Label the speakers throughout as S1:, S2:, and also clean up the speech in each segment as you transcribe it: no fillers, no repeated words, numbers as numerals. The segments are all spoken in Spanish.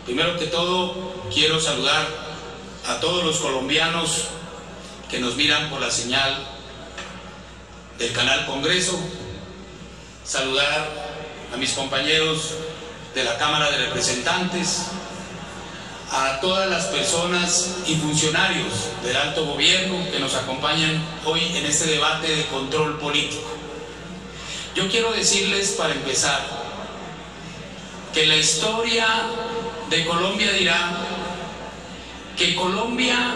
S1: Primero que todo, quiero saludar a todos los colombianos que nos miran por la señal del canal Congreso, saludar a mis compañeros de la Cámara de Representantes, a todas las personas y funcionarios del alto gobierno que nos acompañan hoy en este debate de control político. Yo quiero decirles, para empezar, que la historia de Colombia dirá que Colombia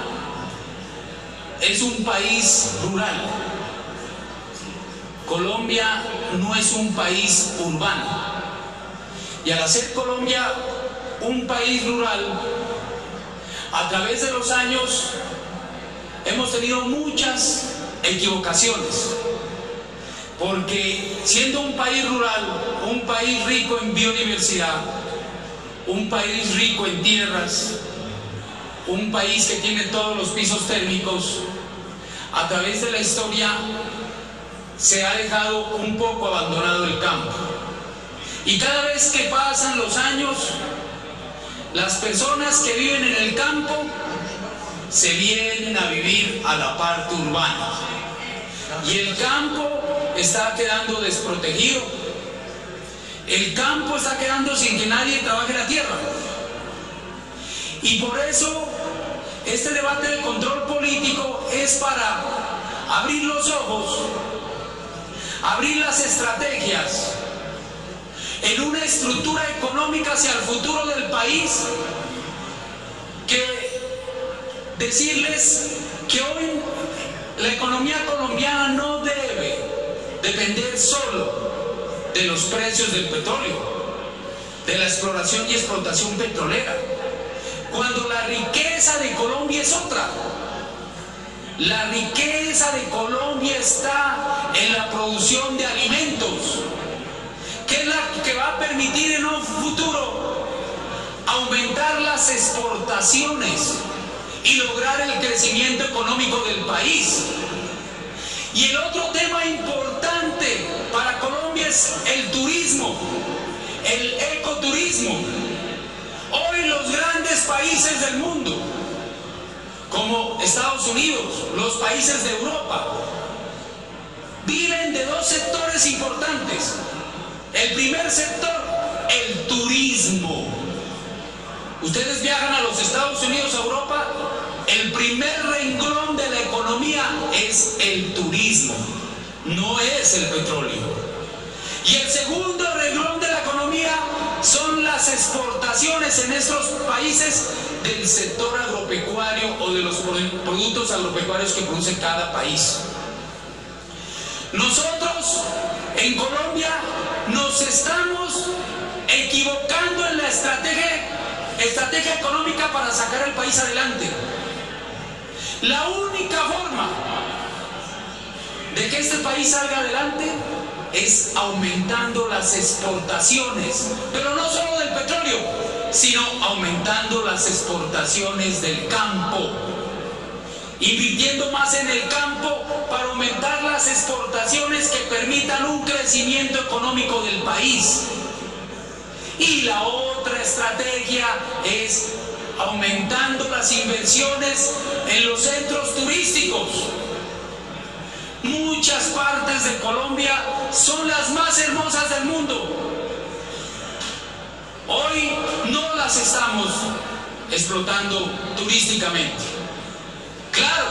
S1: es un país rural. Colombia no es un país urbano. Y al hacer Colombia un país rural, a través de los años hemos tenido muchas equivocaciones, porque siendo un país rural, un país rico en biodiversidad, un país rico en tierras, un país que tiene todos los pisos térmicos, a través de la historia se ha dejado un poco abandonado el campo. Y cada vez que pasan los años, las personas que viven en el campo se vienen a vivir a la parte urbana. Y el campo está quedando desprotegido. El campo está quedando sin que nadie trabaje la tierra. Y por eso este debate de control político es para abrir los ojos, abrir las estrategias en una estructura económica hacia el futuro del país, que decirles que hoy la economía colombiana no debe depender solo de los precios del petróleo, de la exploración y explotación petrolera, cuando la riqueza de Colombia es otra. La riqueza de Colombia está en la producción de alimentos, que es la que va a permitir en un futuro aumentar las exportaciones y lograr el crecimiento económico del país. Y el otro tema importante para Colombia es el turismo, el ecoturismo. Hoy los grandes países del mundo, como Estados Unidos, los países de Europa, viven de dos sectores importantes. El primer sector, el turismo. Ustedes viajan a los Estados Unidos, a Europa, el primer renglón de la economía es el turismo, no es el petróleo. Y el segundo renglón de la economía son las exportaciones en estos países del sector agropecuario o de los productos agropecuarios que produce cada país. Nosotros en Colombia nos estamos equivocando en la estrategia económica para sacar el país adelante. La única forma de que este país salga adelante es aumentando las exportaciones, pero no solo del petróleo, sino aumentando las exportaciones del campo, invirtiendo más en el campo para aumentar las exportaciones que permitan un crecimiento económico del país. Y la otra estrategia es aumentando las inversiones en los centros turísticos. Muchas partes de Colombia son las más hermosas del mundo. Hoy no las estamos explotando turísticamente. Claro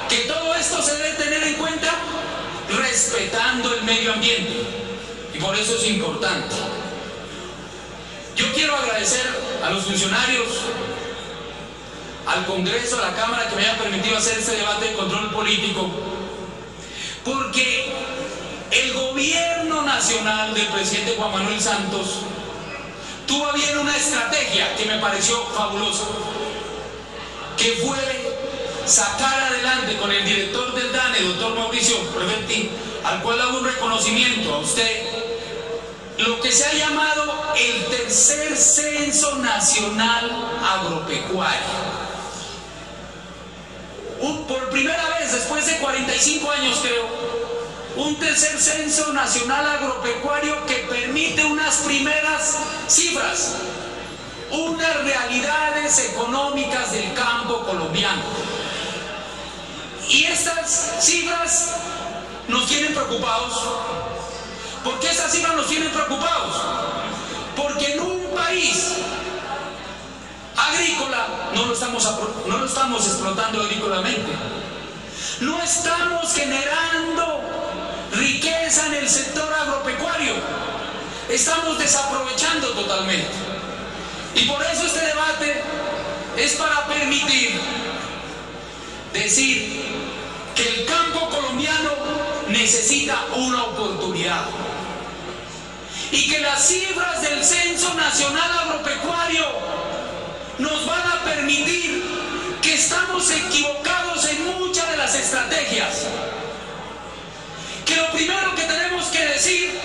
S1: que todo esto se debe tener en cuenta respetando el medio ambiente, y por eso es importante. Yo quiero agradecer a los funcionarios, al Congreso, a la Cámara, que me haya permitido hacer este debate de control político, porque el gobierno nacional del presidente Juan Manuel Santos tuvo bien una estrategia que me pareció fabulosa, que fue sacar adelante con el director del DANE, doctor Mauricio Prefetti, al cual hago un reconocimiento a usted, lo que se ha llamado el tercer censo nacional agropecuario. Por primera vez, después de 45 años creo, un tercer censo nacional agropecuario que permite unas primeras cifras, una realidad cifras económicas del campo colombiano. Y estas cifras nos tienen preocupados. ¿Por qué estas cifras nos tienen preocupados? Porque en un país agrícola no lo estamos explotando agrícolamente. No estamos generando riqueza en el sector agropecuario. Estamos desaprovechando totalmente. Y por eso este debate es para permitir decir que el campo colombiano necesita una oportunidad. Y que las cifras del Censo Nacional Agropecuario nos van a permitir que estamos equivocados en muchas de las estrategias. Que lo primero que tenemos que decir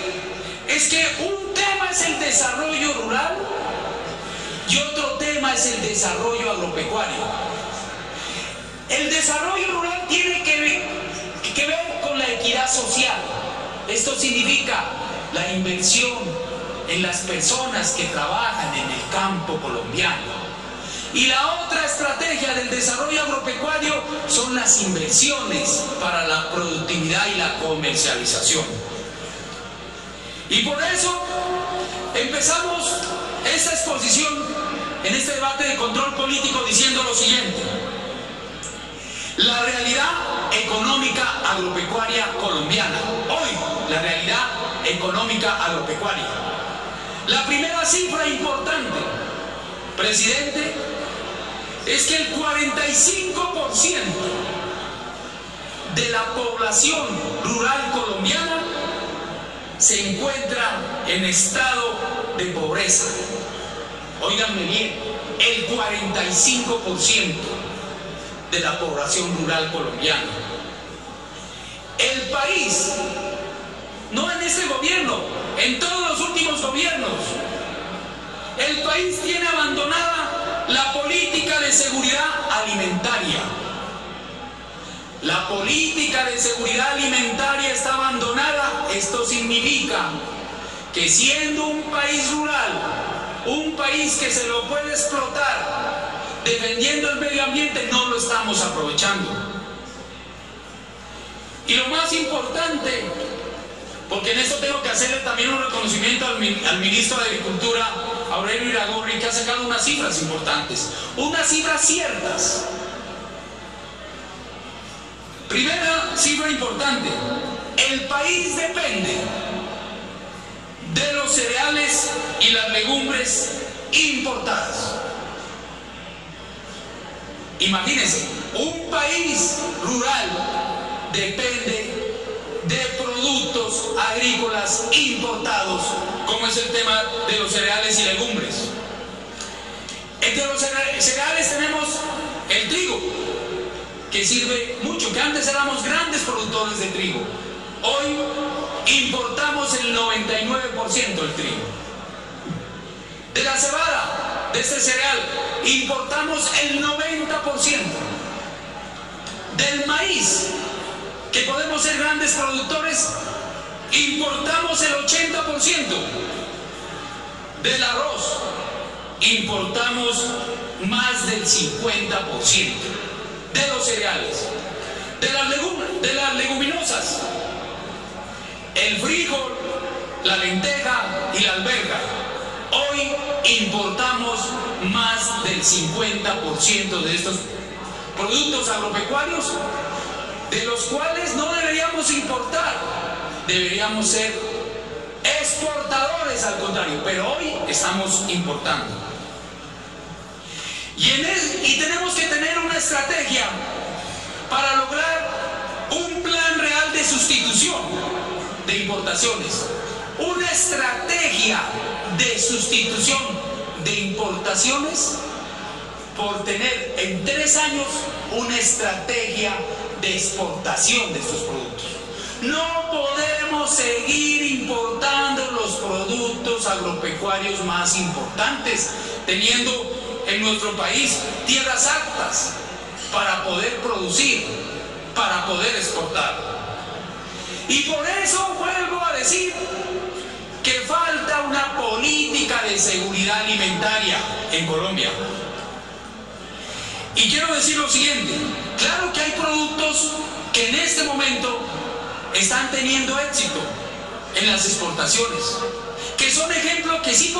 S1: es que un tema es el desarrollo rural y otro tema es el desarrollo agropecuario. El desarrollo rural tiene que ver con la equidad social. Esto significa la inversión en las personas que trabajan en el campo colombiano. Y la otra estrategia del desarrollo agropecuario son las inversiones para la productividad y la comercialización. Y por eso empezamos esta exposición en este debate de control político diciendo lo siguiente: la realidad económica agropecuaria colombiana. Hoy, la realidad económica agropecuaria. La primera cifra importante, presidente, es que el 45% de la población rural colombiana se encuentra en estado de pobreza. Óiganme bien, el 45% de la población rural colombiana. El país, no en este gobierno, en todos los últimos gobiernos, el país tiene abandonada la política de seguridad alimentaria. La política de seguridad alimentaria está abandonada. Esto significa que siendo un país rural, un país que se lo puede explotar, defendiendo el medio ambiente, no lo estamos aprovechando. Y lo más importante, porque en esto tengo que hacerle también un reconocimiento al ministro de Agricultura, Aurelio Iragorri, que ha sacado unas cifras importantes, unas cifras ciertas. Primera cifra importante: el país depende de los cereales y las legumbres importadas. Imagínense, un país rural depende de productos agrícolas importados, como es el tema de los cereales y legumbres. Entre los cereales tenemos el trigo, que sirve mucho, que antes éramos grandes productores de trigo. Hoy importamos el 99% del trigo. De la cebada, de este cereal, importamos el 90%. Del maíz, que podemos ser grandes productores, importamos el 80%. Del arroz, importamos más del 50%. De los cereales, de las leguminosas, el frijol, la lenteja y la alberga. Hoy importamos más del 50% de estos productos agropecuarios, de los cuales no deberíamos importar, deberíamos ser exportadores, al contrario, pero hoy estamos importando. Y tenemos que tener una estrategia para lograr un plan real de sustitución de importaciones, una estrategia de sustitución de importaciones por tener en 3 años una estrategia de exportación de estos productos. No podemos seguir importando los productos agropecuarios más importantes, teniendo en nuestro país tierras aptas para poder producir, para poder exportar. Y por eso vuelvo a decir que falta una política de seguridad alimentaria en Colombia. Y quiero decir lo siguiente, claro que hay productos que en este momento están teniendo éxito en las exportaciones, que son ejemplos que sí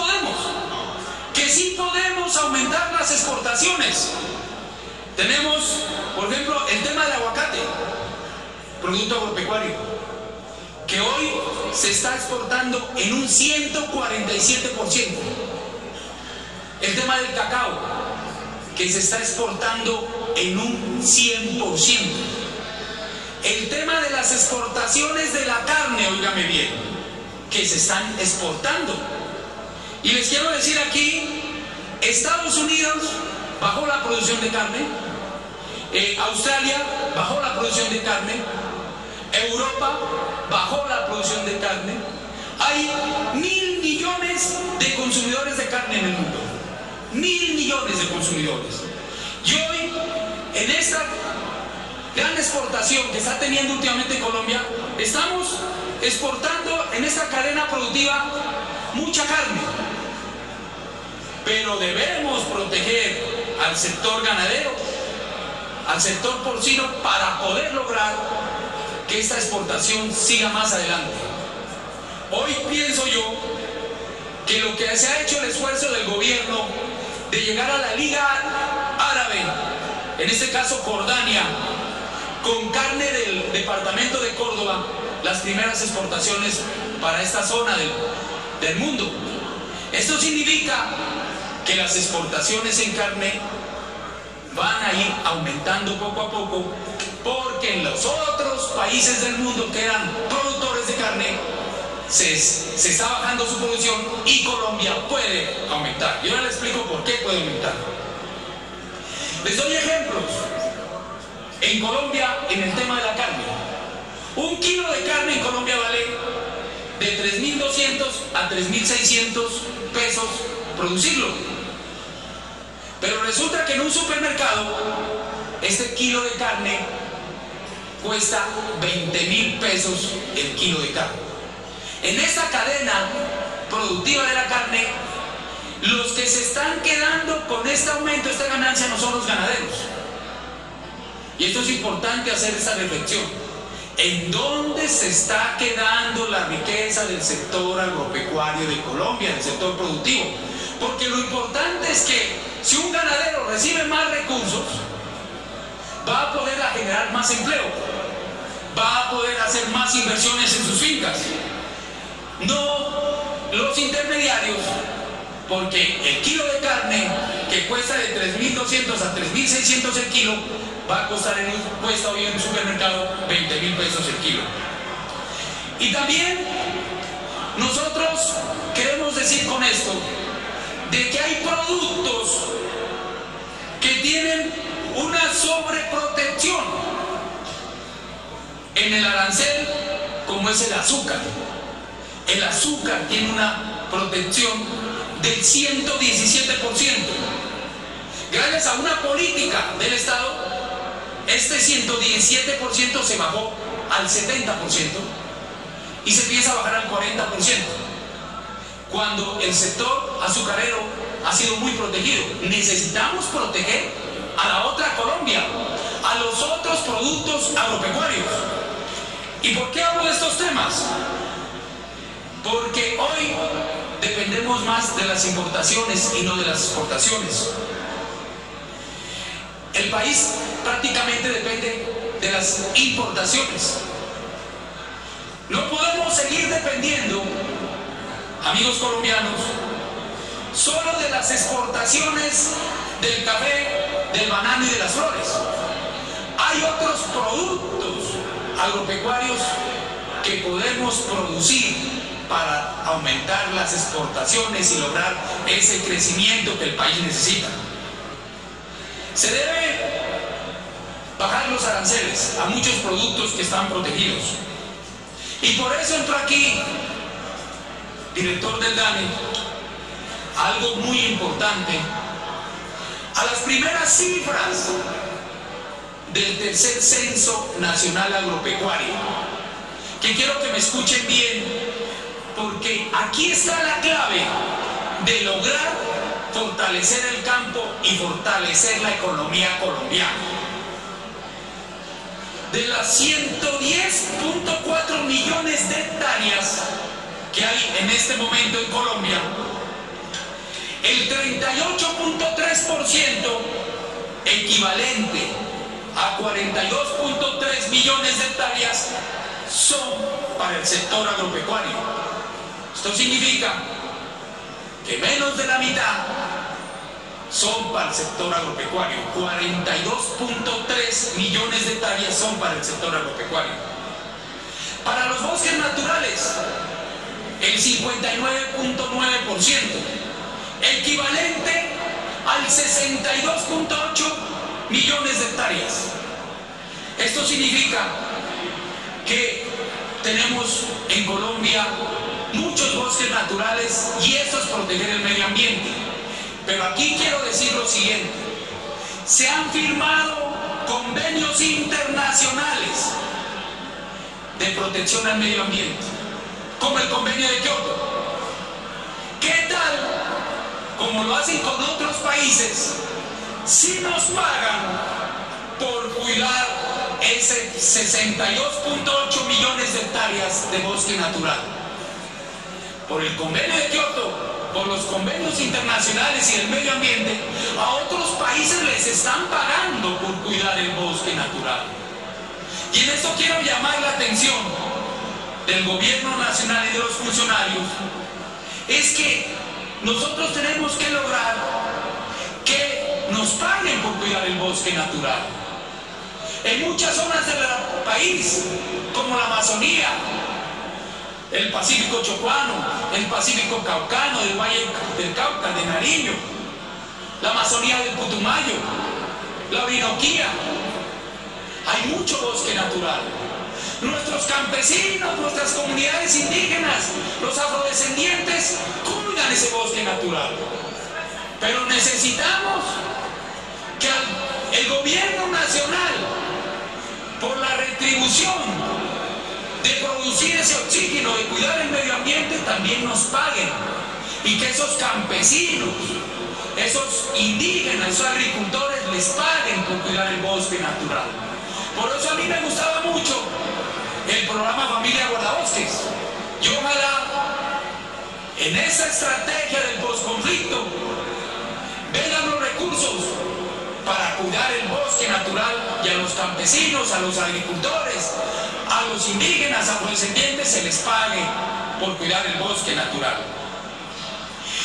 S1: podemos aumentar las exportaciones. Tenemos, por ejemplo, el tema del aguacate, producto agropecuario, que hoy se está exportando en un 147%. El tema del cacao, que se está exportando en un 100%. El tema de las exportaciones de la carne, óigame bien, que se están exportando. Y les quiero decir aquí, Estados Unidos bajó la producción de carne, Australia bajó la producción de carne, Europa bajó la producción de carne. Hay 1.000 millones de consumidores de carne en el mundo, 1.000 millones de consumidores. Y hoy, en esta gran exportación que está teniendo últimamente Colombia, estamos exportando en esta cadena productiva mucha carne, pero debemos proteger al sector ganadero, al sector porcino, para poder lograr que esta exportación siga más adelante. Hoy pienso yo que lo que se ha hecho el esfuerzo del gobierno de llegar a la Liga Árabe, en este caso Jordania, con carne del departamento de Córdoba, las primeras exportaciones para esta zona del mundo. Esto significa que las exportaciones en carne van a ir aumentando poco a poco, porque en los otros países del mundo que eran productores de carne se está bajando su producción y Colombia puede aumentar. Y ahora les explico por qué puede aumentar. Les doy ejemplos. En Colombia, en el tema de la carne, 1 kilo de carne en Colombia vale de 3.200 a 3.600 pesos producirlo. Pero resulta que en un supermercado este kilo de carne cuesta 20.000 pesos el kilo de carne. En esta cadena productiva de la carne, los que se están quedando con este aumento, esta ganancia, no son los ganaderos. Y esto es importante hacer esta reflexión. ¿En dónde se está quedando la riqueza del sector agropecuario de Colombia, del sector productivo? Porque lo importante es que si un ganadero recibe más recursos, va a poder generar más empleo, va a poder hacer más inversiones en sus fincas. No los intermediarios, porque el kilo de carne que cuesta de 3.200 a 3.600 el kilo, va a costar cuesta hoy en el supermercado 20.000 pesos el kilo. Y también nosotros queremos decir con esto de que hay productos que tienen una sobreprotección en el arancel, como es el azúcar. El azúcar tiene una protección del 117%. Gracias a una política del Estado, este 117% se bajó al 70% y se empieza a bajar al 40%, cuando el sector azucarero ha sido muy protegido. Necesitamos proteger a la otra Colombia, a los otros productos agropecuarios. ¿Y por qué hablo de estos temas? Porque hoy dependemos más de las importaciones y no de las exportaciones. El país prácticamente depende de las importaciones. No podemos seguir dependiendo, amigos colombianos, solo de las exportaciones del café, del banano y de las flores. Hay otros productos agropecuarios que podemos producir para aumentar las exportaciones y lograr ese crecimiento que el país necesita. Se debe bajar los aranceles a muchos productos que están protegidos. Y por eso entró aquí, director del DANE, algo muy importante, a las primeras cifras del tercer censo nacional agropecuario, que quiero que me escuchen bien, porque aquí está la clave de lograr fortalecer el campo y fortalecer la economía colombiana. De las 110.4 millones de hectáreas que hay en este momento en Colombia, el 38.3%, equivalente a 42.3 millones de hectáreas, son para el sector agropecuario. Esto significa que menos de la mitad son para el sector agropecuario. 42.3 millones de hectáreas son para el sector agropecuario. Para los bosques naturales, el 59.9%, equivalente al 62.8 millones de hectáreas. Esto significa que tenemos en Colombia muchos bosques naturales y eso es proteger el medio ambiente. Pero aquí quiero decir lo siguiente: se han firmado convenios internacionales de protección al medio ambiente, como el convenio de Kioto. ¿Qué tal como lo hacen con otros países si nos pagan por cuidar ese 62.8 millones de hectáreas de bosque natural? Por el convenio de Kioto, por los convenios internacionales y el medio ambiente, a otros países les están pagando por cuidar el bosque natural. Y en esto quiero llamar la atención del gobierno nacional y de los funcionarios, es que nosotros tenemos que lograr que nos paguen por cuidar el bosque natural. En muchas zonas del país, como la Amazonía, el Pacífico Chocuano, el Pacífico Caucano, del Valle del Cauca, de Nariño, la Amazonía del Putumayo, la Orinoquía, hay mucho bosque natural. Nuestros campesinos, nuestras comunidades indígenas, los afrodescendientes, cuidan ese bosque natural. Pero necesitamos que el gobierno nacional, por la retribución de producir ese oxígeno, de cuidar el medio ambiente, también nos paguen. Y que esos campesinos, esos indígenas, esos agricultores les paguen por cuidar el bosque natural. Por eso a mí me gustaba mucho el programa Familia Guardabosques. Y ojalá en esa estrategia del posconflicto vengan los recursos para cuidar el bosque natural y a los campesinos, a los agricultores, a los indígenas, afrodescendientes se les pague por cuidar el bosque natural.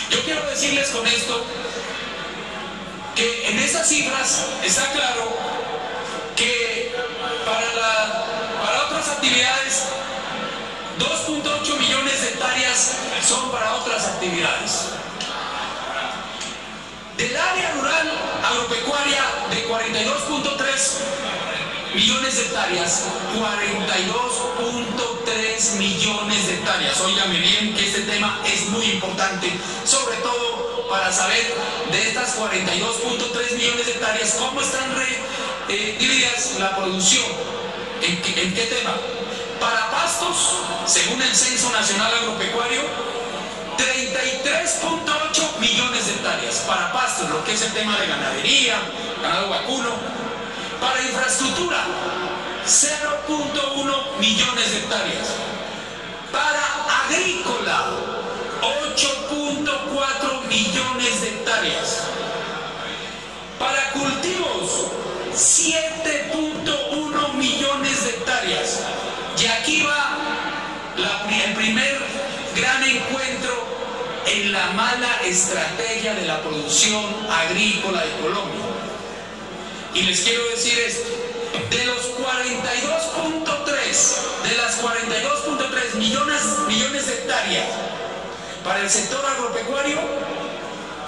S1: Yo quiero decirles con esto que en esas cifras está claro que para otras actividades 2.8 millones de hectáreas son para otras actividades. Del área rural agropecuaria de 42.3 millones de hectáreas, 42.3 millones de hectáreas. Óigame bien que este tema es muy importante, sobre todo para saber de estas 42.3 millones de hectáreas cómo están divididas la producción. ¿En qué tema? Para pastos, según el Censo Nacional Agropecuario, 33.8 millones de hectáreas para pastos, lo que es el tema de ganadería, ganado vacuno. Para infraestructura, 0.1 millones de hectáreas. Para agrícola, 8.4 millones de hectáreas. Para cultivos, 7.1 millones de hectáreas. Y aquí va el primer gran encuentro en la mala estrategia de la producción agrícola de Colombia. Y les quiero decir esto: de los 42.3 millones de hectáreas para el sector agropecuario,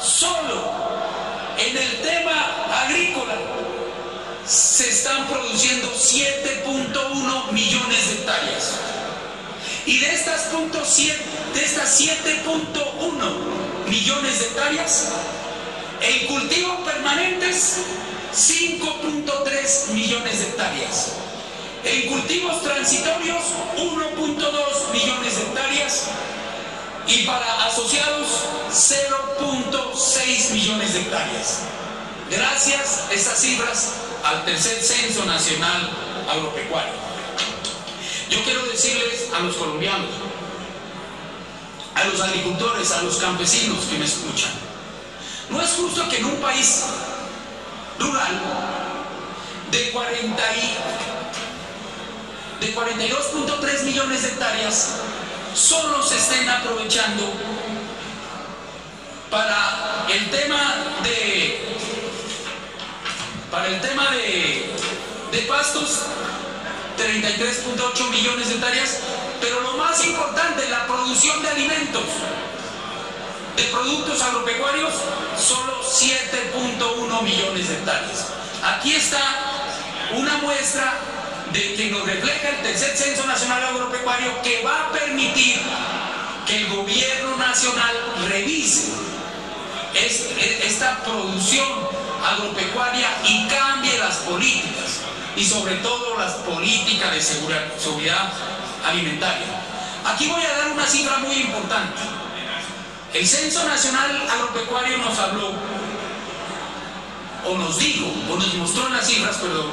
S1: solo en el tema agrícola se están produciendo 7.1 millones de hectáreas. Y de estas 7.1 millones de hectáreas, en cultivos permanentes, 5.3 millones de hectáreas. En cultivos transitorios, 1.2 millones de hectáreas. y para asociados 0.6 millones de hectáreas. Gracias a estas cifras al tercer Censo Nacional Agropecuario. Yo quiero decirles a los colombianos, a los agricultores, a los campesinos que me escuchan, no es justo que en un país rural de 42.3 millones de hectáreas solo se estén aprovechando para el tema de pastos 33.8 millones de hectáreas, pero lo más importante, la producción de alimentos, de productos agropecuarios, solo 7.1 millones de hectáreas. Aquí está una muestra de que nos refleja el tercer Censo Nacional Agropecuario, que va a permitir que el gobierno nacional revise esta producción agropecuaria y cambie las políticas, y sobre todo las políticas de seguridad alimentaria. Aquí voy a dar una cifra muy importante. El Censo Nacional Agropecuario nos habló, o nos dijo, o nos mostró las cifras, perdón,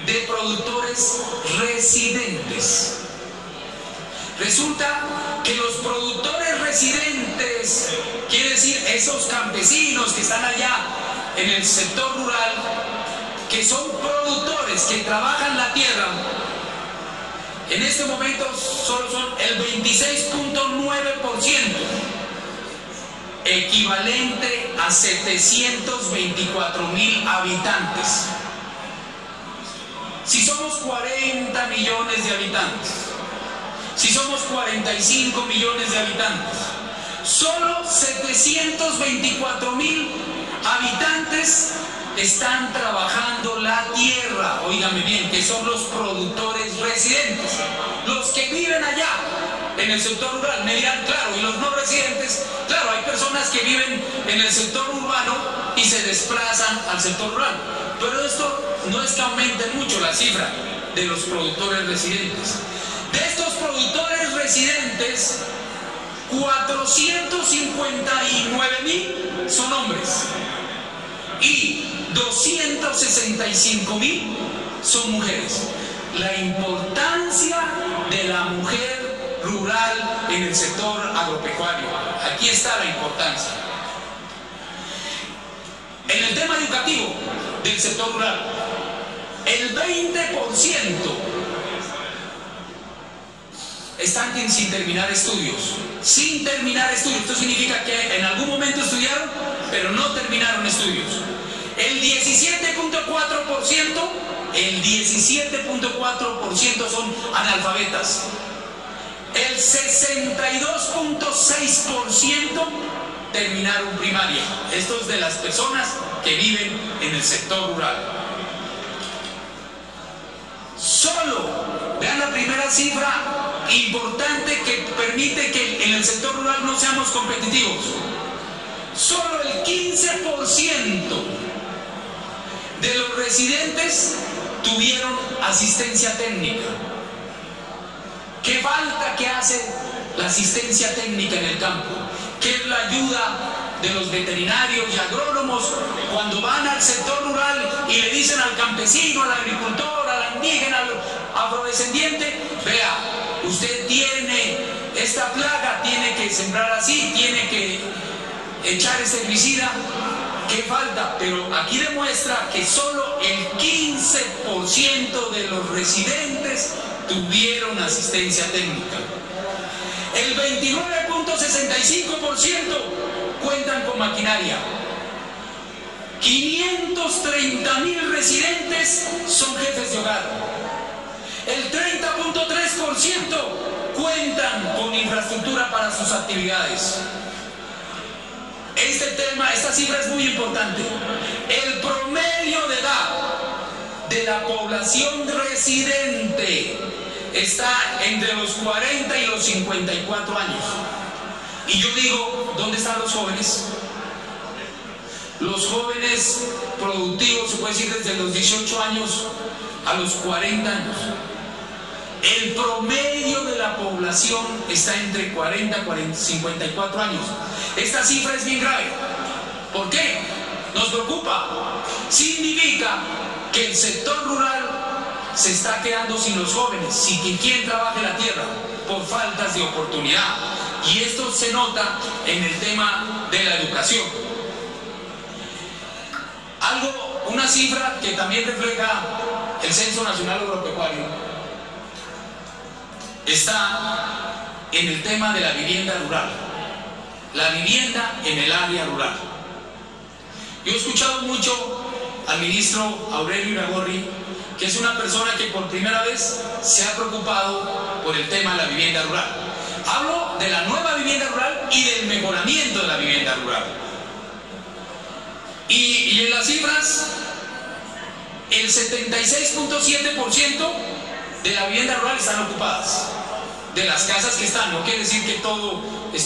S1: de productores residentes. Resulta que los productores residentes, quiere decir esos campesinos que están allá en el sector rural, que son productores, que trabajan la tierra, en este momento solo son el 26.9%, equivalente a 724.000 habitantes. Si somos 40 millones de habitantes, si somos 45 millones de habitantes, solo 724.000 habitantes están trabajando la tierra. Óigame bien, que son los productores residentes, los que viven allá en el sector rural. Me dirán, claro, y los no residentes, claro, hay personas que viven en el sector urbano y se desplazan al sector rural, pero esto no es que aumente mucho la cifra de los productores residentes. De estos productores residentes, 459.000 son hombres y 265.000 son mujeres. La importancia de la mujer rural en el sector agropecuario. Aquí está la importancia. En el tema educativo del sector rural, el 20% están sin terminar estudios. Sin terminar estudios. Esto significa que en algún momento estudiaron, pero no terminaron estudios. El 17.4% son analfabetas. El 62.6% terminaron primaria. Esto es de las personas que viven en el sector rural. Solo, vean la primera cifra importante que permite que en el sector rural no seamos competitivos. Solo el 15% de los residentes tuvieron asistencia técnica. ¿Qué falta que hace la asistencia técnica en el campo? ¿Qué es la ayuda de los veterinarios y agrónomos cuando van al sector rural y le dicen al campesino, al agricultor, al indígena, al afrodescendiente: vea, usted tiene esta plaga, tiene que sembrar así, tiene que echar este herbicida? ¿Qué falta? Pero aquí demuestra que solo el 15% de los residentes tuvieron asistencia técnica. El 29.65% cuentan con maquinaria. 530.000 residentes son jefes de hogar. El 30.3% cuentan con infraestructura para sus actividades. Este tema, esta cifra es muy importante. El promedio de edad de la población residente está entre los 40 y los 54 años. Y yo digo, ¿dónde están los jóvenes? Los jóvenes productivos, se puede decir, desde los 18 años a los 40 años. El promedio de la población está entre 40 y 54 años. Esta cifra es bien grave. ¿Por qué? Nos preocupa. Significa que el sector rural se está quedando sin los jóvenes, sin que quien trabaje la tierra, por faltas de oportunidad. Y esto se nota en el tema de la educación. Una cifra que también refleja el Censo Nacional Agropecuario está en el tema de la vivienda rural, la vivienda en el área rural. Yo he escuchado mucho al ministro Aurelio Iragorri, que es una persona que por primera vez se ha preocupado por el tema de la vivienda rural. Hablo de la nueva vivienda rural y del mejoramiento de la vivienda rural. Y en las cifras, el 76.7% de la vivienda rural están ocupadas, de las casas que están. No quiere decir que todo el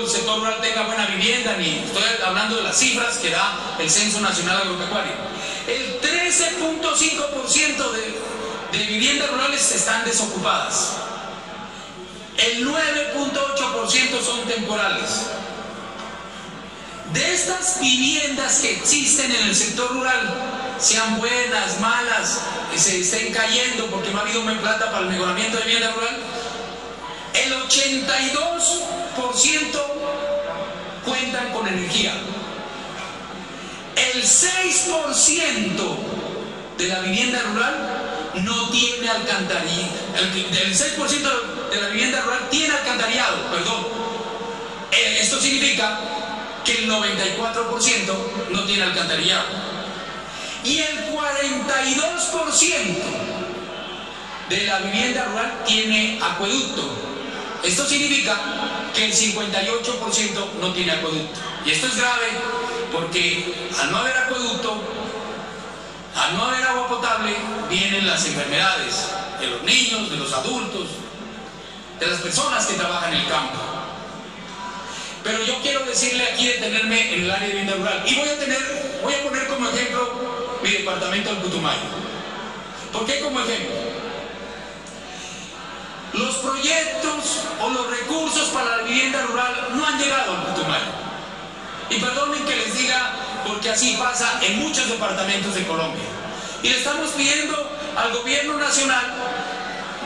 S1: sector rural tenga buena vivienda, ni estoy hablando de las cifras que da el Censo Nacional Agropecuario. El 13.5% de viviendas rurales están desocupadas. El 9.8% son temporales. De estas viviendas que existen en el sector rural, sean buenas, malas, que se estén cayendo porque no ha habido plata para el mejoramiento de vivienda rural, el 82% cuentan con energía. El 6% de la vivienda rural no tiene alcantarillado. El 6% de la vivienda rural tiene alcantarillado, perdón. Esto significa que el 94% no tiene alcantarillado. Y el 42% de la vivienda rural tiene acueducto. Esto significa que el 58% no tiene acueducto. Y esto es grave porque al no haber acueducto, al no haber agua potable, vienen las enfermedades de los niños, de los adultos, de las personas que trabajan en el campo. Pero yo quiero decirle aquí, detenerme en el área de vivienda rural. Y voy a poner como ejemplo mi departamento del Putumayo. ¿Por qué como ejemplo? Los proyectos o los recursos para la vivienda rural no han llegado al Putumayo. Y perdonen que les diga, porque así pasa en muchos departamentos de Colombia. Y le estamos pidiendo al gobierno nacional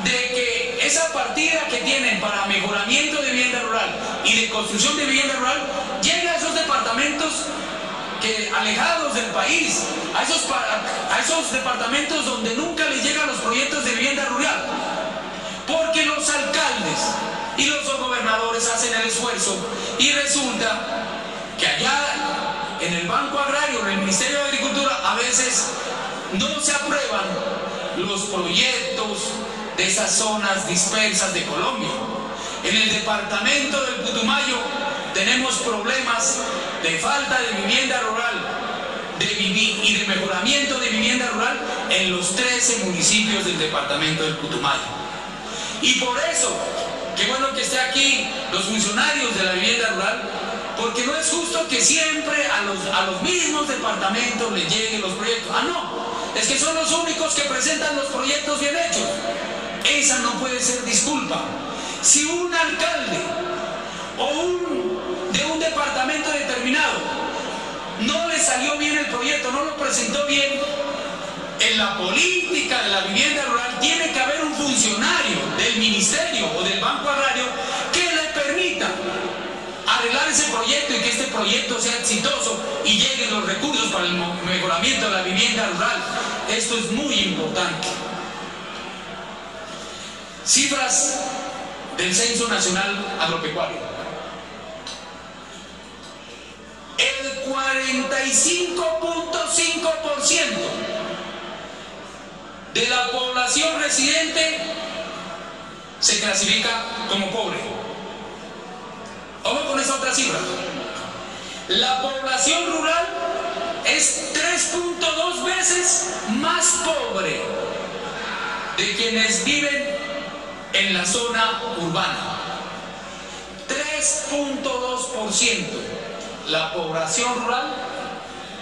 S1: de que esa partida que tienen para mejoramiento de vivienda rural y de construcción de vivienda rural llegue a esos departamentos alejados del país, a esos departamentos donde nunca les llegan los proyectos de vivienda rural, porque los alcaldes y los gobernadores hacen el esfuerzo y resulta que allá en el Banco Agrario, en el Ministerio de Agricultura, a veces no se aprueban los proyectos de esas zonas dispersas de Colombia. En el departamento del Putumayo tenemos problemas de falta de vivienda rural y de mejoramiento de vivienda rural en los 13 municipios del departamento del Putumayo. Y por eso, qué bueno que esté aquí los funcionarios de la vivienda rural, porque no es justo que siempre a los mismos departamentos les lleguen los proyectos. Ah, no, es que son los únicos que presentan los proyectos bien hechos. Esa no puede ser disculpa. Si un alcalde de un departamento determinado no le salió bien el proyecto, no lo presentó bien, en la política de la vivienda rural tiene que haber un funcionario del ministerio o del Banco Agrario que le permita arreglar ese proyecto y que este proyecto sea exitoso y lleguen los recursos para el mejoramiento de la vivienda rural. Esto es muy importante. Cifras del Censo Nacional Agropecuario. El 45.5% de la población residente se clasifica como pobre. Vamos con esa otra cifra. La población rural es 3.2 veces más pobre de quienes viven en la zona urbana. 3.2%. La población rural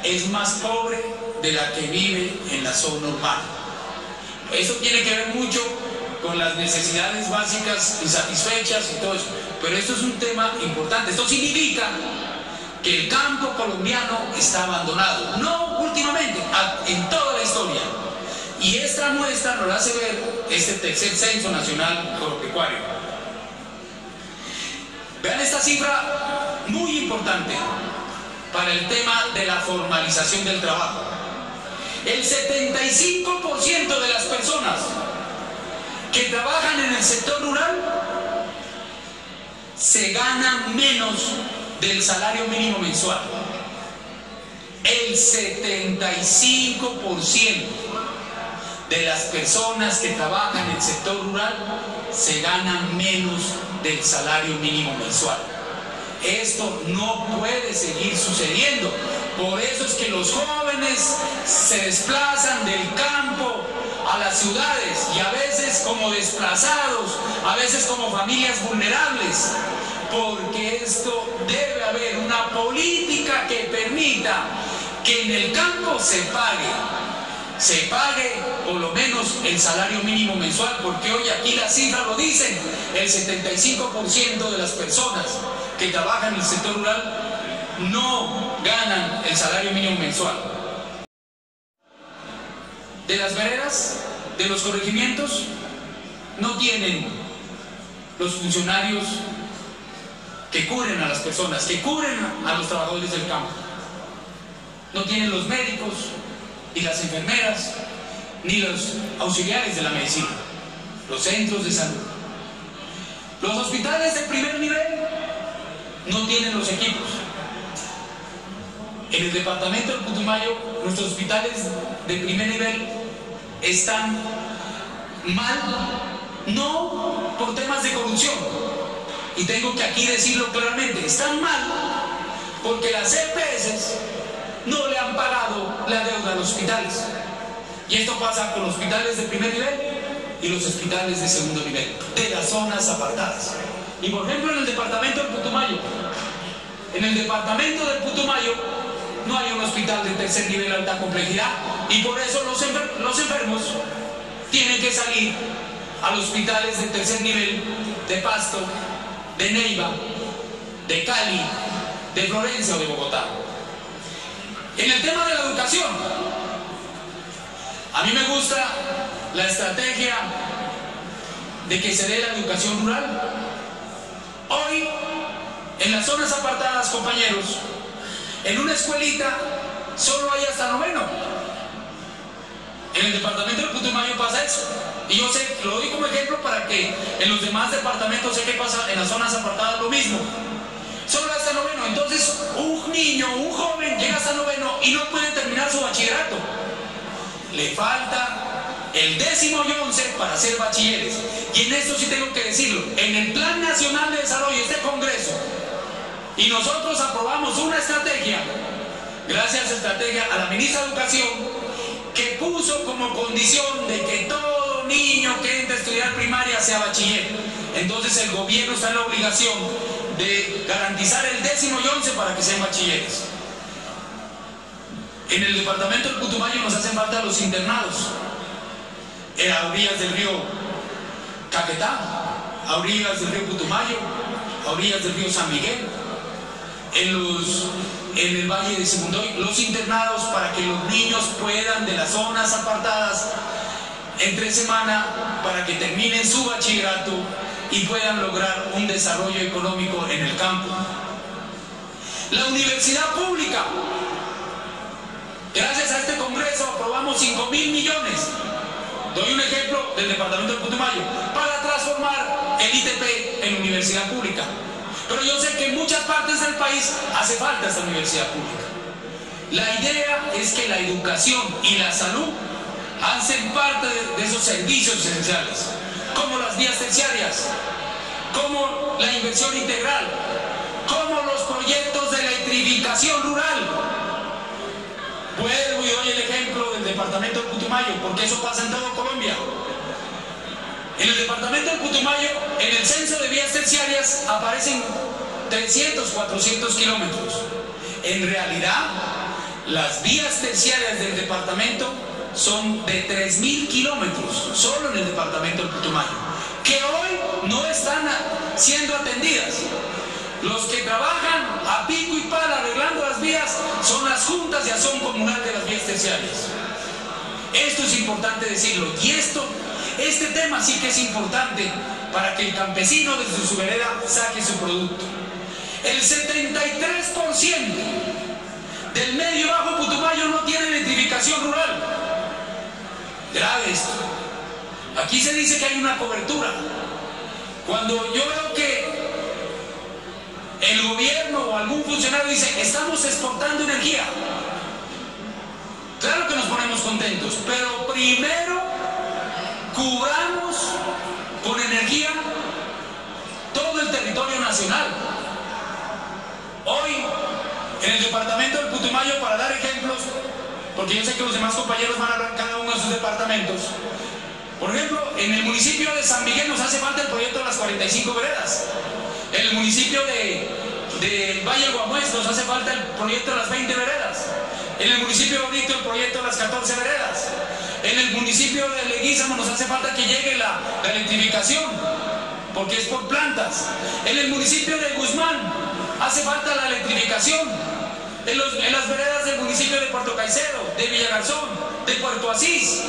S1: es más pobre de la que vive en la zona urbana. Eso tiene que ver mucho con las necesidades básicas insatisfechas y todo eso. Pero esto es un tema importante. Esto significa que el campo colombiano está abandonado. No últimamente, en toda la historia. Y esta muestra nos hace ver este tercer censo nacional agropecuario. Vean esta cifra muy importante para el tema de la formalización del trabajo. El 75% de las personas que trabajan en el sector rural se ganan menos del salario mínimo mensual. El 75% de las personas que trabajan en el sector rural se ganan menos del salario mínimo mensual. Esto no puede seguir sucediendo. Por eso es que los jóvenes se desplazan del campo a las ciudades, y a veces como desplazados, a veces como familias vulnerables, porque esto debe haber una política que permita que en el campo se pague por lo menos el salario mínimo mensual, porque hoy aquí las cifras lo dicen: el 75% de las personas que trabajan en el sector rural no ganan el salario mínimo mensual. De las veredas, de los corregimientos, no tienen los funcionarios que cubren a las personas, que cubren a los trabajadores del campo. No tienen los médicos, ni las enfermeras, ni los auxiliares de la medicina, los centros de salud. Los hospitales de primer nivel no tienen los equipos. En el departamento del Putumayo, nuestros hospitales de primer nivel están mal, no por temas de corrupción, y tengo que aquí decirlo claramente, están mal porque las EPS no le han pagado la deuda a los hospitales. Y esto pasa con los hospitales de primer nivel y los hospitales de segundo nivel, de las zonas apartadas. Y por ejemplo, en el departamento del Putumayo, no hay un hospital de tercer nivel de alta complejidad, y por eso los enfermos tienen que salir a los hospitales de tercer nivel de Pasto, de Neiva, de Cali, de Florencia o de Bogotá. En el tema de la educación, a mí me gusta la estrategia de que se dé la educación rural. Hoy, en las zonas apartadas, compañeros, en una escuelita solo hay hasta noveno. En el departamento del Putumayo pasa eso. Y yo sé, lo doy como ejemplo para que en los demás departamentos sé que pasa en las zonas apartadas lo mismo. Solo hasta noveno. Entonces, un niño, un joven llega hasta noveno y no puede terminar su bachillerato. Le falta el 10º y 11 para ser bachilleres. Y en esto sí tengo que decirlo. En el Plan Nacional de Desarrollo, este Congreso, y nosotros aprobamos una estrategia, gracias a estrategia a la ministra de Educación, que puso como condición de que todo niño que entre a estudiar primaria sea bachiller. Entonces el gobierno está en la obligación de garantizar el 10º y 11 para que sean bachilleres. En el departamento del Putumayo nos hacen falta los internados, a orillas del río Caquetá, a orillas del río Putumayo, a orillas del río San Miguel, en el Valle de Simundoy, los internados para que los niños puedan, de las zonas apartadas, entre semana, para que terminen su bachillerato y puedan lograr un desarrollo económico en el campo. La universidad pública, gracias a este Congreso aprobamos 5.000 millones. Doy un ejemplo del departamento de Putumayo, para transformar el ITP en universidad pública. Pero yo sé que en muchas partes del país hace falta esta universidad pública. La idea es que la educación y la salud hacen parte de esos servicios esenciales, como las vías terciarias, como la inversión integral, como los proyectos de electrificación rural. Vuelvo y doy el ejemplo del departamento del Putumayo, porque eso pasa en toda Colombia. En el departamento del Putumayo, en el censo de vías terciarias aparecen 300, 400 kilómetros. En realidad, las vías terciarias del departamento son de 3.000 kilómetros, solo en el departamento del Putumayo, que hoy no están siendo atendidas. Los que trabajan a pico y pala arreglando las vías son las juntas de acción comunal de las vías terciarias. Esto es importante decirlo, y este tema sí que es importante para que el campesino desde su vereda saque su producto. El 73% del medio y bajo Putumayo no tiene electrificación rural. Grave esto. Aquí se dice que hay una cobertura. Cuando yo veo que el gobierno o algún funcionario dice, estamos exportando energía, claro que nos ponemos contentos, pero primero cubramos con energía todo el territorio nacional. Hoy, en el departamento del Putumayo, para dar ejemplos, porque yo sé que los demás compañeros van a hablar cada uno de sus departamentos, por ejemplo, en el municipio de San Miguel nos hace falta el proyecto de las 45 veredas. En el municipio de Valle Guamués nos hace falta el proyecto de las 20 veredas. En el municipio de Bonito el proyecto de las 14 veredas. En el municipio de Leguízamo nos hace falta que llegue la electrificación, porque es por plantas. En el municipio de Guzmán hace falta la electrificación. En las veredas del municipio de Puerto Caicedo, de Villagarzón, de Puerto Asís.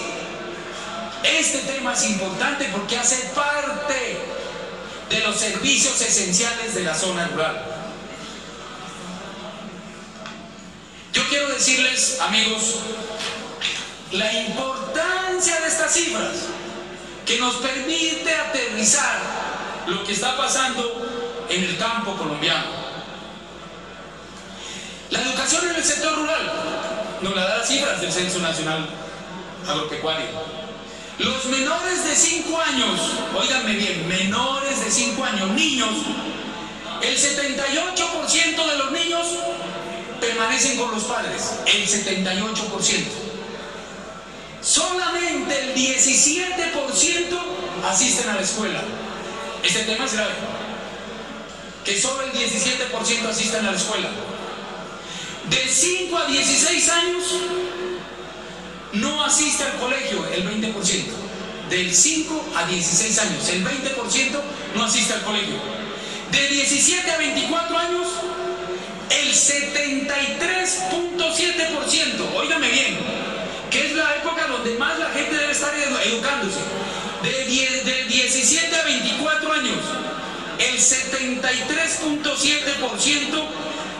S1: Este tema es importante porque hace parte de los servicios esenciales de la zona rural. Yo quiero decirles, amigos, la importancia de estas cifras que nos permite aterrizar lo que está pasando en el campo colombiano. La educación en el sector rural nos la da las cifras del Censo Nacional Agropecuario. Los menores de 5 años, óiganme bien, menores de 5 años, niños, el 78% de los niños permanecen con los padres, el 78%. Solamente el 17% asisten a la escuela. Este tema es grave, que solo el 17% asisten a la escuela. De 5 a 16 años no asiste al colegio, el 20%. Del 5 a 16 años, el 20% no asiste al colegio. De 17 a 24 años, el 73.7%. Óigame bien, que es la época donde más la gente debe estar educándose. De 17 a 24 años, el 73.7%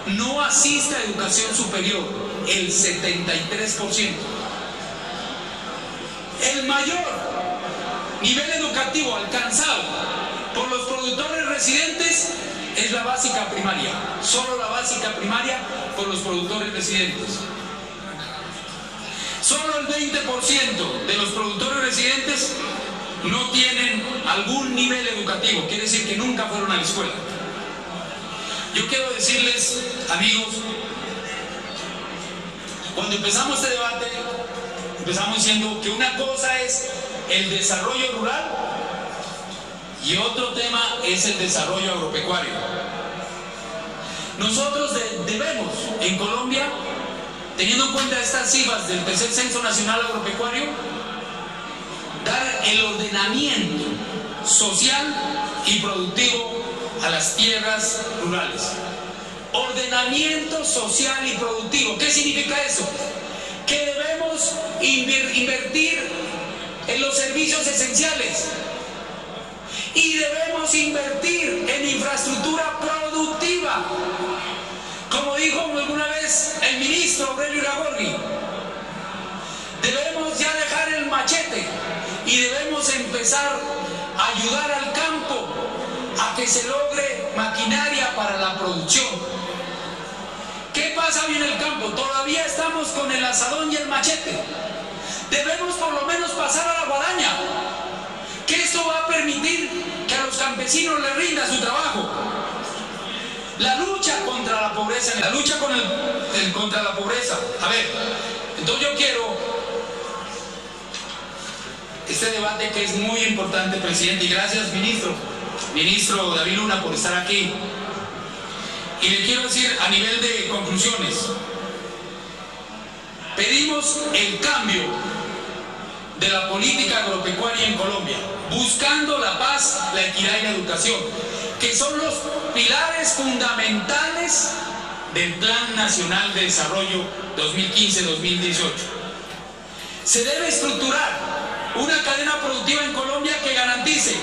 S1: no asiste a educación superior, el 73%. El mayor nivel educativo alcanzado por los productores residentes es la básica primaria, solo la básica primaria por los productores residentes. Solo el 20% de los productores residentes no tienen algún nivel educativo, quiere decir que nunca fueron a la escuela. Yo quiero decirles, amigos, cuando empezamos este debate, empezamos diciendo que una cosa es el desarrollo rural y otro tema es el desarrollo agropecuario. Nosotros debemos, en Colombia, teniendo en cuenta estas cifras del tercer Censo Nacional Agropecuario, dar el ordenamiento social y productivo a las tierras rurales. Ordenamiento social y productivo. ¿Qué significa eso? Que debemos invertir en los servicios esenciales y debemos invertir en infraestructura productiva. Como dijo alguna vez el ministro Aurelio Iragorri, debemos ya dejar el machete y debemos empezar a ayudar al campo a que se logre maquinaria para la producción. ¿Qué pasa hoy en el campo? Todavía estamos con el asadón y el machete. Debemos por lo menos pasar a la guadaña, que esto va a permitir que a los campesinos les rinda su trabajo. La lucha contra la pobreza, la lucha contra la pobreza. A ver, entonces yo quiero este debate que es muy importante, presidente, y gracias, ministro David Luna, por estar aquí. Y le quiero decir a nivel de conclusiones, pedimos el cambio de la política agropecuaria en Colombia, buscando la paz, la equidad y la educación, que son los pilares fundamentales del Plan Nacional de Desarrollo 2015-2018. Se debe estructurar una cadena productiva en Colombia que garantice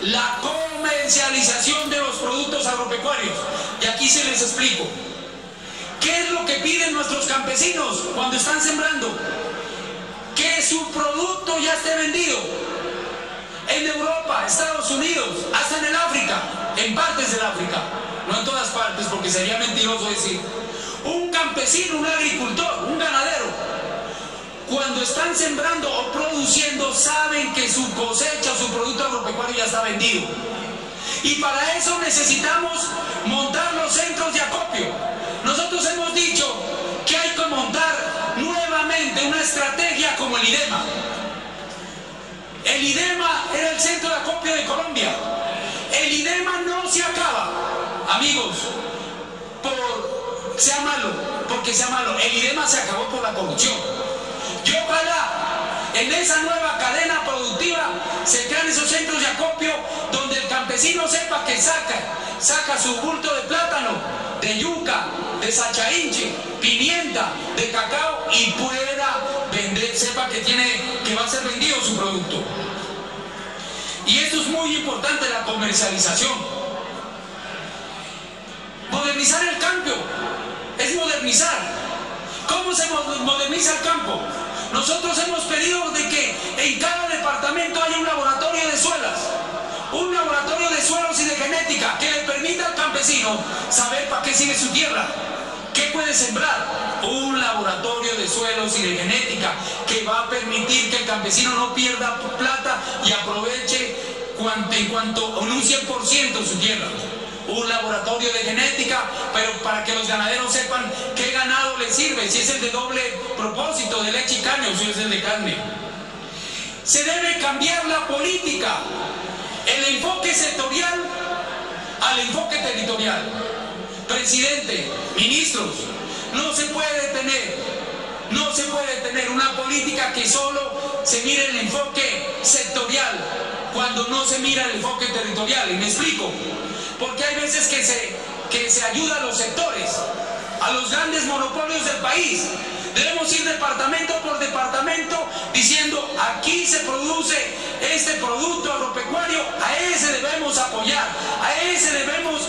S1: la comercialización de los productos agropecuarios. Y aquí se les explico. ¿Qué es lo que piden nuestros campesinos cuando están sembrando? Que su producto ya esté vendido en Europa, Estados Unidos, hasta en el África, en partes del África, no en todas partes, porque sería mentiroso decir. Un campesino, un agricultor, un ganadero, cuando están sembrando o produciendo, saben que su cosecha o su producto agropecuario ya está vendido. Y para eso necesitamos montar los centros de acopio. Nosotros hemos dicho que hay que montar nuevamente una estrategia como el IDEMA. El IDEMA era el centro de acopio de Colombia. El IDEMA no se acaba, amigos, sea malo, porque sea malo. El IDEMA se acabó por la corrupción. Y ojalá en esa nueva cadena productiva se crean esos centros de acopio donde el campesino sepa que saca su bulto de plátano, de yuca, de sachainche, pimienta, de cacao y pueda vender, sepa que va a ser vendido su producto. Y esto es muy importante, la comercialización. Modernizar el campo es modernizar. ¿Cómo se moderniza el campo? Nosotros hemos pedido de que en cada departamento haya un laboratorio de suelas, un laboratorio de suelos y de genética que le permita al campesino saber para qué sirve su tierra, qué puede sembrar. Un laboratorio de suelos y de genética que va a permitir que el campesino no pierda plata y aproveche en un 100% su tierra. Un laboratorio de genética, pero para que los ganaderos sepan qué ganado les sirve, si es el de doble propósito, de leche y carne, o si es el de carne. Se debe cambiar la política, el enfoque sectorial al enfoque territorial. Presidente, ministros, no se puede tener una política que solo se mire el enfoque sectorial cuando no se mira el enfoque territorial. Y me explico. Porque hay veces que se ayuda a los sectores, a los grandes monopolios del país. Debemos ir departamento por departamento diciendo: aquí se produce este producto agropecuario, a ese debemos apoyar, a ese debemos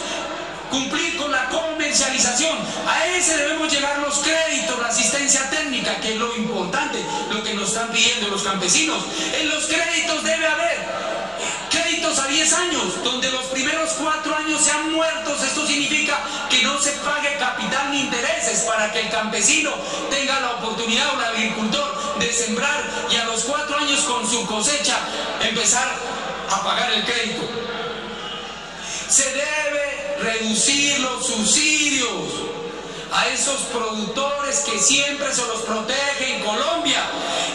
S1: cumplir con la comercialización, a ese debemos llegar los créditos, la asistencia técnica, que es lo importante, lo que nos están pidiendo los campesinos. En los créditos debe haber créditos a 10 años, donde los primeros 4 años sean muertos. Esto significa que no se pague capital ni intereses, para que el campesino tenga la oportunidad, o el agricultor, de sembrar y a los 4 años con su cosecha empezar a pagar el crédito. Se debe reducir los subsidios a esos productores que siempre se los protege en Colombia,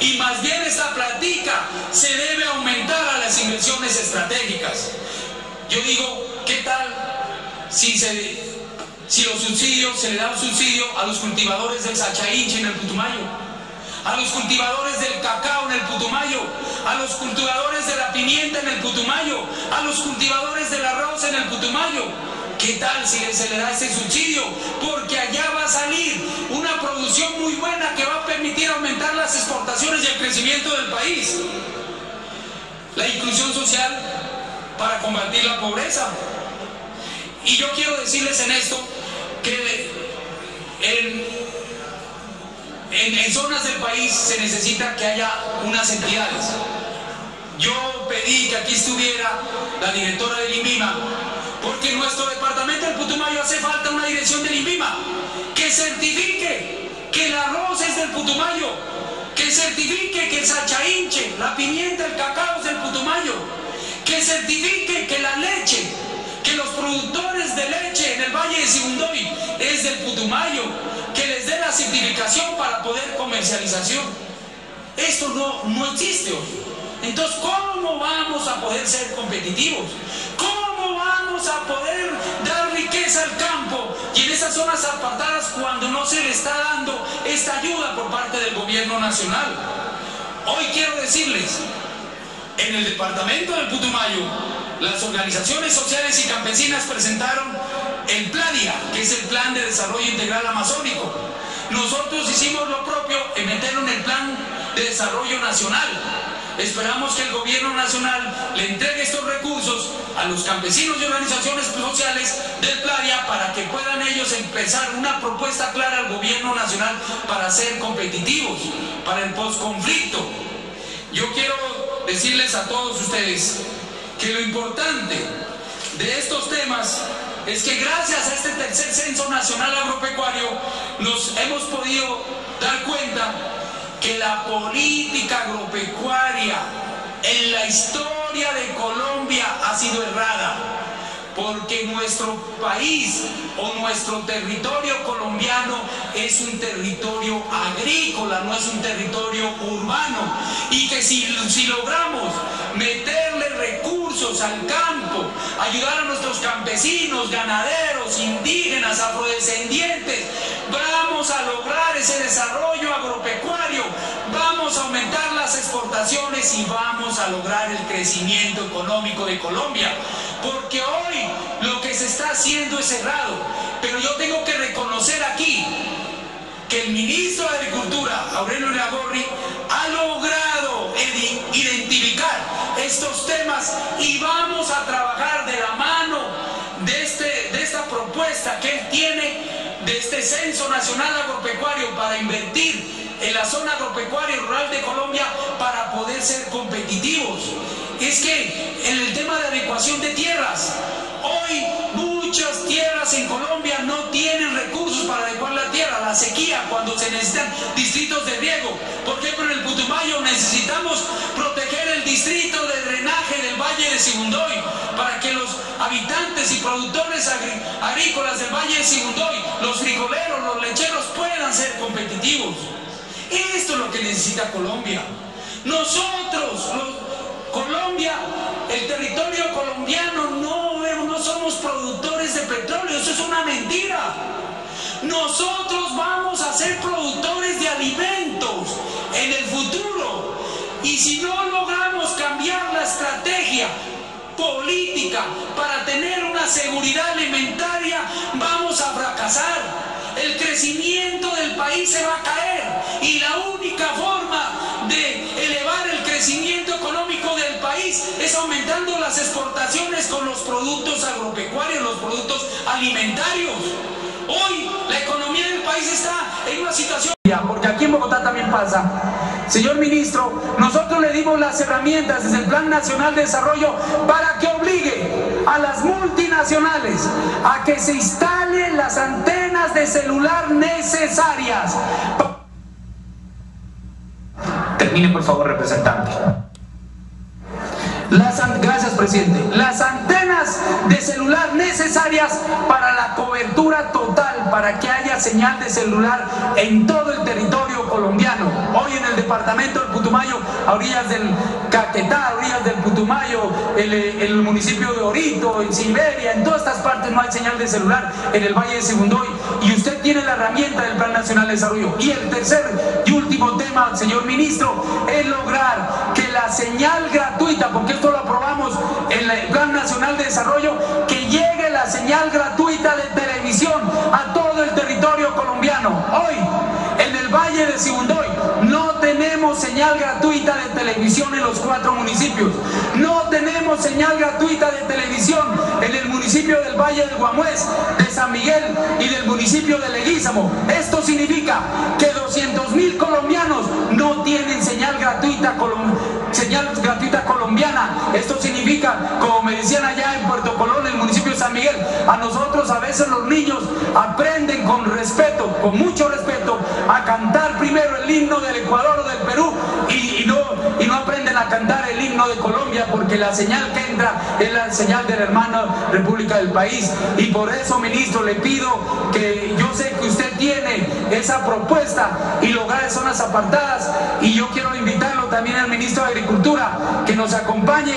S1: y más bien esta platica se debe aumentar a las inversiones estratégicas. Yo digo, ¿qué tal si los subsidios, se le da un subsidio a los cultivadores del sachainche en el Putumayo, a los cultivadores del cacao en el Putumayo, a los cultivadores de la pimienta en el Putumayo, a los cultivadores del arroz en el Putumayo? ¿Qué tal si se le da ese subsidio? Porque allá va a salir una producción muy buena que va a permitir aumentar las exportaciones y el crecimiento del país. La inclusión social para combatir la pobreza. Y yo quiero decirles en esto que en zonas del país se necesita que haya unas entidades. Yo pedí que aquí estuviera la directora del INVIMA, porque en nuestro departamento del Putumayo hace falta una dirección del INVIMA que certifique que el arroz es del Putumayo, que certifique que el sachainche, la pimienta, el cacao es del Putumayo, que certifique que la leche, que los productores de leche en el Valle de Sibundoy es del Putumayo, que les dé la certificación para poder comercialización. Esto no existe hoy. Entonces, ¿cómo vamos a poder ser competitivos? ¿Cómo vamos a poder dar riqueza al campo y en esas zonas apartadas cuando no se le está dando esta ayuda por parte del gobierno nacional? Hoy quiero decirles, en el departamento del Putumayo, las organizaciones sociales y campesinas presentaron el PLADIA, que es el Plan de Desarrollo Integral Amazónico. Nosotros hicimos lo propio en meterlo en el Plan de Desarrollo Nacional. Esperamos que el gobierno nacional le entregue estos recursos a los campesinos y organizaciones sociales del PLADIA para que puedan ellos empezar una propuesta clara al gobierno nacional para ser competitivos, para el posconflicto. Yo quiero decirles a todos ustedes que lo importante de estos temas es que gracias a este tercer censo nacional agropecuario nos hemos podido dar cuenta que la política agropecuaria en la historia de Colombia ha sido errada, porque nuestro país o nuestro territorio colombiano es un territorio agrícola, no es un territorio urbano, y que si logramos meterle recursos al campo, ayudar a nuestros campesinos, ganaderos, indígenas, afrodescendientes, vamos a lograr ese desarrollo agropecuario, vamos a aumentar las exportaciones y vamos a lograr el crecimiento económico de Colombia. Porque hoy lo que se está haciendo es errado, pero yo tengo que reconocer aquí que el ministro de Agricultura, Aurelio Iragorri, ha logrado identificar estos temas y vamos a trabajar de la mano de esta propuesta que él tiene, de este Censo Nacional Agropecuario, para invertir en la zona agropecuaria y rural de Colombia para poder ser competitivos. Es que en el tema de adecuación de tierras, hoy muchas tierras en Colombia no tienen recursos para adecuar la tierra, la sequía, cuando se necesitan distritos de riego. Por ejemplo, en el Putumayo necesitamos proteger el distrito de drenaje del Valle de Sibundoy para que los habitantes y productores agrícolas del Valle de Sibundoy, los frijoleros, los lecheros, puedan ser competitivos. Esto es lo que necesita Colombia. Nosotros, Colombia, el territorio colombiano, no somos productores de petróleo, eso es una mentira. Nosotros vamos a ser productores de alimentos en el futuro, y si no logramos cambiar la estrategia política para tener una seguridad alimentaria, vamos a fracasar. El crecimiento del país se va a caer, y la única forma de elevar el crecimiento económico del país es aumentando las exportaciones con los productos agropecuarios, los productos alimentarios. Hoy la economía del país está en una situación, porque aquí en Bogotá también pasa. Señor ministro, nosotros le dimos las herramientas desde el Plan Nacional de Desarrollo para que obligue a las multinacionales a que se instalen las antenas de celular necesarias. Termine, por favor, representante. Gracias, presidente. Las antenas de celular necesarias para la cobertura total, para que haya señal de celular en todo el territorio colombiano. Hoy en el departamento del Putumayo, a orillas del Caquetá, a orillas del Putumayo, el municipio de Orito, en Siberia, en todas estas partes no hay señal de celular, en el Valle de Sibundoy, y usted tiene la herramienta del Plan Nacional de Desarrollo. Y el tercer y último tema, señor ministro, es lograr que la señal gratuita, porque esto lo aprobamos en el Plan Nacional de Desarrollo, que llegue la señal gratuita de televisión a todo el territorio colombiano. Hoy, en el Valle de Sibundoy, no tenemos señal gratuita de televisión en los 4 municipios. No tenemos señal gratuita de televisión en el municipio del Valle del Guamués, de San Miguel y del municipio de Leguízamo. Esto significa que 200.000 colombianos no tienen señal gratuita colombiana. Esto significa, como me decían allá en Puerto Colón, en el municipio de San Miguel, a nosotros a veces los niños aprenden con respeto, con mucho respeto, a cantar primero el himno del Ecuador o del Perú y no aprenden a cantar el himno de Colombia, porque la señal que entra es la señal de la hermana república del país. Y por eso, ministro, le pido que, yo sé que usted tiene esa propuesta y lograr zonas apartadas. Y yo quiero invitarlo también al ministro de Agricultura que nos acompañe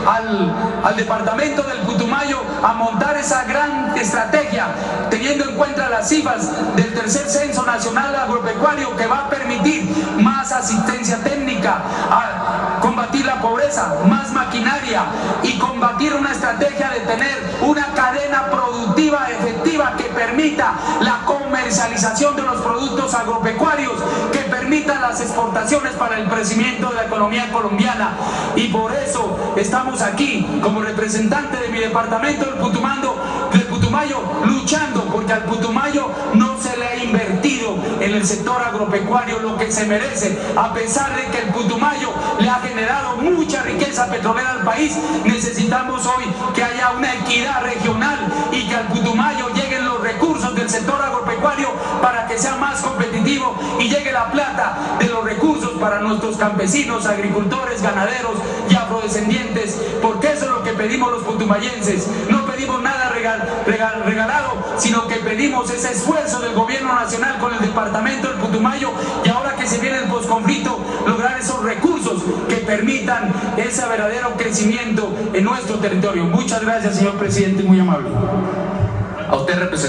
S1: al departamento del Putumayo a montar esa gran estrategia, teniendo en cuenta las cifras del tercer censo nacional agropecuario, que va a permitir más asistencia técnica, a combatir la pobreza, más maquinaria y combatir una estrategia de tener una cadena productiva efectiva que permita la comercialización de los productos agropecuarios, que permita las exportaciones para el crecimiento de la economía colombiana. Y por eso estamos aquí como representante de mi departamento del Putumayo, luchando porque al Putumayo no se le ha invertido en el sector agropecuario lo que se merece, a pesar de que el Putumayo le ha generado mucha riqueza petrolera al país. Necesitamos hoy que haya una equidad regional y que al Putumayo lleguen los recursos del sector agropecuario para que sea más competitivo y llegue la plata de los recursos para nuestros campesinos, agricultores, ganaderos y afrodescendientes, porque eso es lo que pedimos los putumayenses. No pedimos nada regalado, sino que pedimos ese esfuerzo del gobierno nacional con el departamento del Putumayo, y ahora que se viene el posconflicto, lograr esos recursos que permitan ese verdadero crecimiento en nuestro territorio. Muchas gracias, señor presidente, muy amable.
S2: A usted, representante.